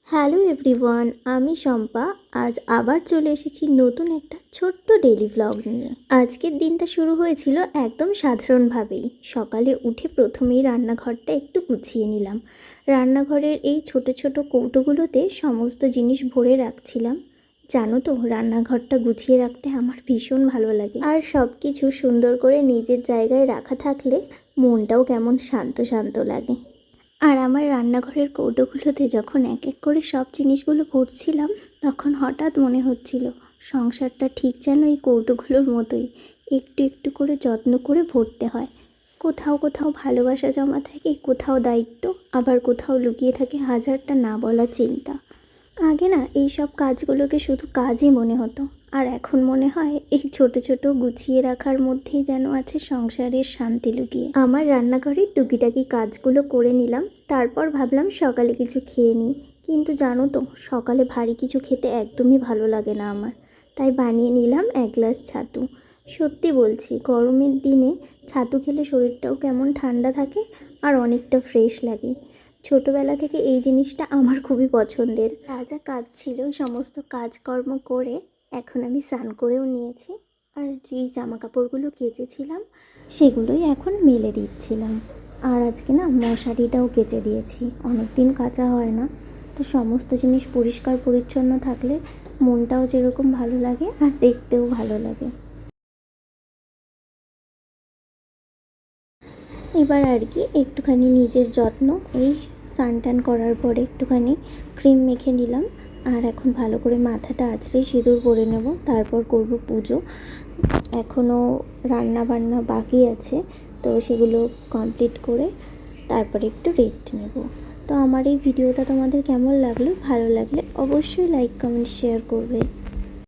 Hello everyone, আমি শম্পা। আজ আবার চলে এসেছি নতুন একটা ছোট্ট ডেইলি ভ্লগ নিয়ে। আজকের দিনটা শুরু হয়েছিল একদম সাধারণভাবেই। সকালে উঠে প্রথমেই রান্নাঘরটা একটু গুছিয়ে নিলাম। রান্নাঘরের এই ছোট ছোট কৌটোগুলোতে সমস্ত জিনিস ভরে রাখছিলাম। জানো তো, রান্নাঘরটা গুছিয়ে রাখতে আমার ভীষণ ভালো লাগে। আর সব কিছু সুন্দর করে নিজের জায়গায় রাখা থাকলে মনটাও কেমন শান্ত শান্ত লাগে। আর আমার রান্নাঘরের কৌটোগুলোতে যখন এক এক করে সব জিনিসগুলো ভরছিলাম, তখন হঠাৎ মনে হচ্ছিল সংসারটা ঠিক যেন এই কৌটোগুলোর মতোই একটু একটু করে যত্ন করে ভরতে হয়। কোথাও কোথাও ভালোবাসা জমা থাকে, কোথাও দায়িত্ব, আবার কোথাও লুকিয়ে থাকে হাজারটা না বলা চিন্তা। আগে না এই সব কাজগুলোকে শুধু কাজই মনে হতো, আর এখন মনে হয় এই ছোট ছোট গুছিয়ে রাখার মধ্যেই যেন আছে সংসারের শান্তি লুকিয়ে। আমার রান্নাঘরের টুকিটাকি কাজগুলো করে নিলাম, তারপর ভাবলাম সকালে কিছু খেয়ে নিই। কিন্তু জানো তো, সকালে ভারী কিছু খেতে একদমই ভালো লাগে না আমার। তাই বানিয়ে নিলাম 1 গ্লাস ছাতু। সত্যি বলছি, গরমের দিনে ছাতু খেলে শরীরটাও কেমন ঠান্ডা থাকে আর অনেকটা ফ্রেশ লাগে। ছোটোবেলা থেকে এই জিনিসটা আমার খুবই পছন্দের। যা কাজ ছিল সমস্ত কাজকর্ম করে এখন আমি স্নান করেও নিয়েছি। আর যে জামা কাপড়গুলো কেচেছিলাম সেগুলোই এখন মেলে দিচ্ছিলাম। আর আজকে না মশারিটাও কেচে দিয়েছি, অনেক দিন কাচা হয় না। তো সমস্ত জিনিস পরিষ্কার পরিচ্ছন্ন থাকলে মনটাও যেরকম ভালো লাগে আর দেখতেও ভালো লাগে। এবার আর কি একটুখানি নিজের যত্ন, এই স্নান টান করার পরে একটুখানি ক্রিম মেখে নিলাম। আর এখন ভালো করে মাথাটা আঁচড়ে সিঁদুর পরে নেব, তারপর করব পুজো। এখনও রান্না বান্না বাকি আছে, তো সেগুলো কমপ্লিট করে তারপরে একটু রেস্ট নেব। তো আমার এই ভিডিওটা তোমাদের কেমন লাগলো? ভালো লাগলে অবশ্যই লাইক কমেন্ট শেয়ার করবে।